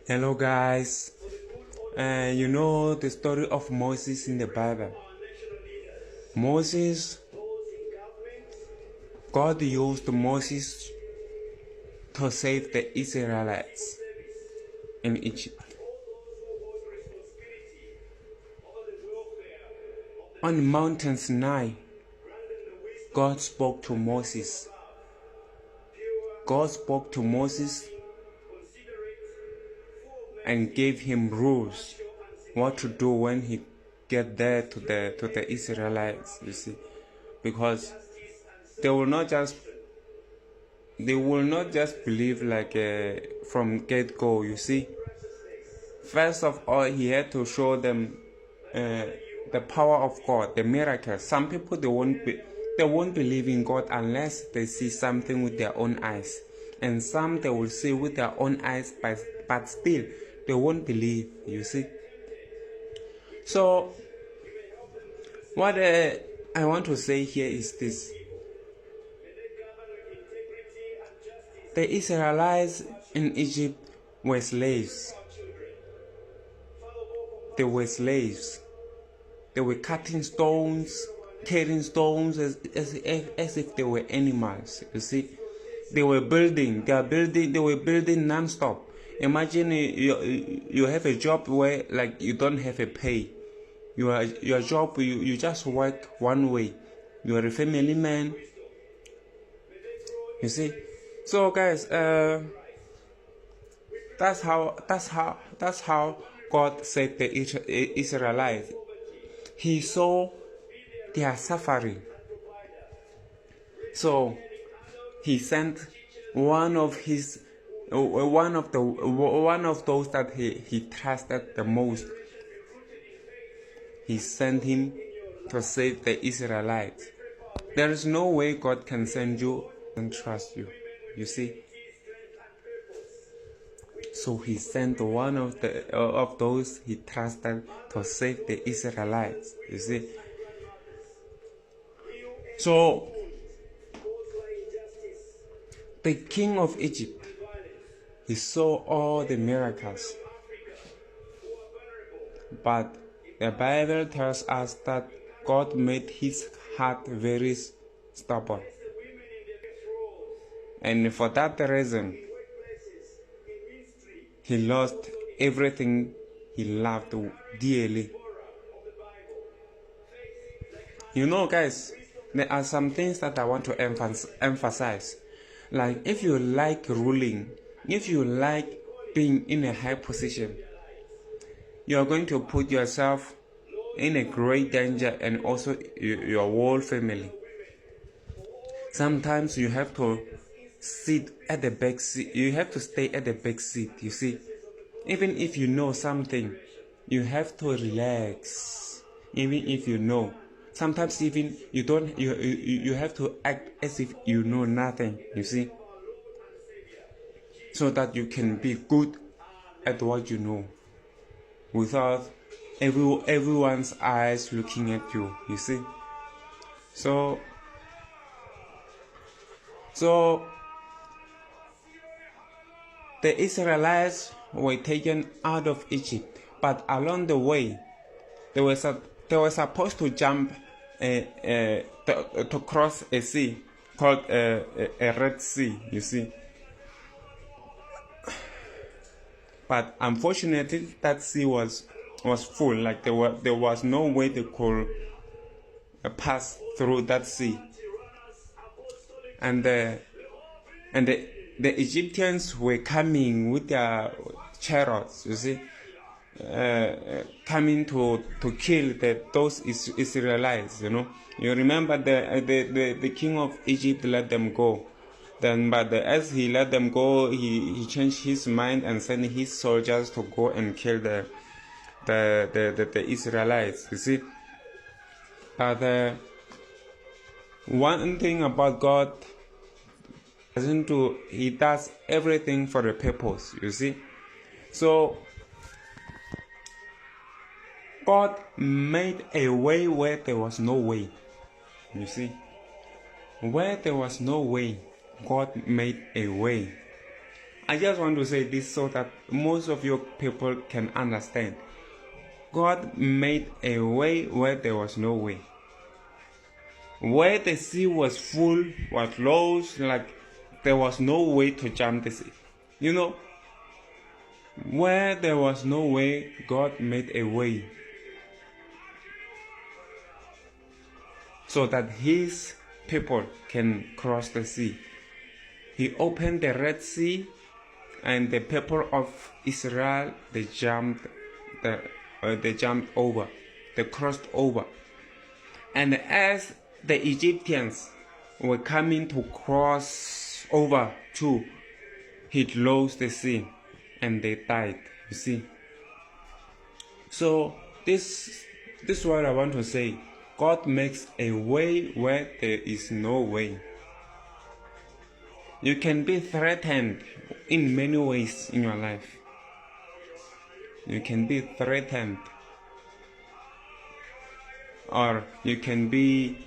Hello guys, you know the story of Moses in the Bible. Moses, God used Moses to save the Israelites in Egypt. On Mount Sinai, God spoke to Moses. God spoke to Moses and gave him rules what to do when he get there to the Israelites, you see, because they will not just believe like from get go, you see. First of all, he had to show them the power of God, the miracles. Some people they won't believe in God unless they see something with their own eyes, and some they will see with their own eyes, but still they won't believe, you see. So what I want to say here is this: the Israelites in Egypt were slaves. They were slaves. They were cutting stones, carrying stones as if they were animals. You see, they were building. They were building non-stop. Imagine you have a job where like you don't have a pay. Your job you just work one way. You are a family man. You see, so guys, that's how God saved the Israelites. He saw their suffering, so he sent one of those that he trusted the most. He sent him to save the Israelites. There is no way God can send you and trust you, you see. So he sent one of those he trusted to save the Israelites, you see. So the king of Egypt, he saw all the miracles, but the Bible tells us that God made his heart very stubborn, and for that reason he lost everything he loved dearly. You know guys, there are some things that I want to emphasize. Like if you like ruling, if you like being in a high position, you are going to put yourself in a great danger, and also your whole family. Sometimes you have to sit at the back seat. You have to stay at the back seat, you see. Even if you know something, you have to relax. Even if you know, sometimes even you have to act as if you know nothing, you see, so that you can be good at what you know without everyone's eyes looking at you, you see. So the Israelites were taken out of Egypt, but along the way they were supposed to jump to cross a sea called a Red Sea, you see. But unfortunately, that sea was full. Like there was no way they could pass through that sea, and the Egyptians were coming with their chariots, you see, coming to kill those Israelites, you know. You remember the king of Egypt let them go. Then, but as he let them go, he changed his mind and sent his soldiers to go and kill the Israelites, you see. But one thing about God, he does everything for a purpose, you see. So God made a way where there was no way, you see. Where there was no way, God made a way. I just want to say this so that most of your people can understand. God made a way where there was no way. Where the sea was full, was closed, like there was no way to jump the sea. You know, where there was no way, God made a way so that His people can cross the sea. He opened the Red Sea, and the people of Israel, they jumped over, they crossed over. And as the Egyptians were coming to cross over too, He closed the sea and they died, you see. So this is what I want to say. God makes a way where there is no way. You can be threatened in many ways in your life. You can be threatened, or you can be,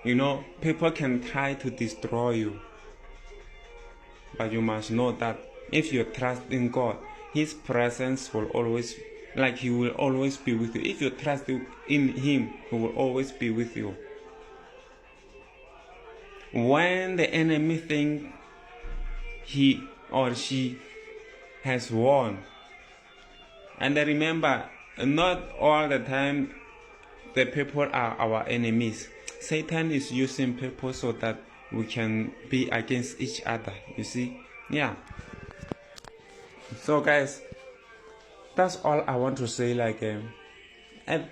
people can try to destroy you. But you must know that if you trust in God, His presence will always, He will always be with you. If you trust in Him, He will always be with you. When the enemy thinks he or she has won, and remember, not all the time the people are our enemies. Satan is using people so that we can be against each other, you see. Yeah. So guys, that's all I want to say. And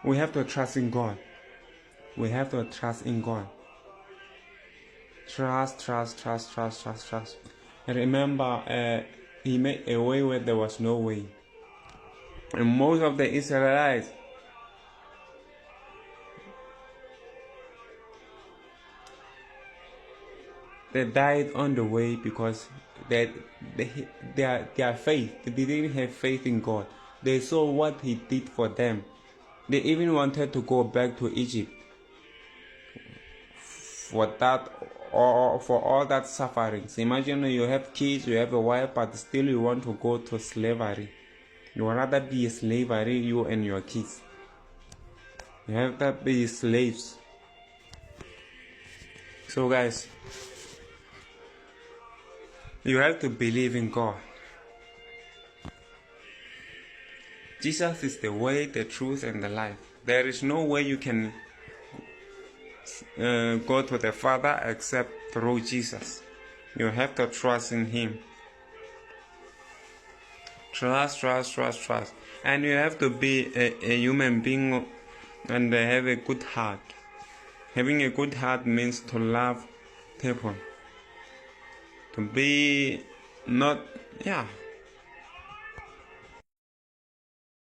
we have to trust in God. We have to trust in God. Trust. And remember, He made a way where there was no way. And most of the Israelites, they died on the way because their faith, they didn't have faith in God. They saw what He did for them. They even wanted to go back to Egypt for that, or for all that sufferings. Imagine you have kids, you have a wife, but still you want to go to slavery. You would rather be a slavery, you and your kids. You have to be slaves. So guys, you have to believe in God. Jesus is the way, the truth, and the life. There is no way you can go to the Father except through Jesus. You have to trust in Him. Trust. And you have to be a human being and have a good heart. Having a good heart means to love people. To be not,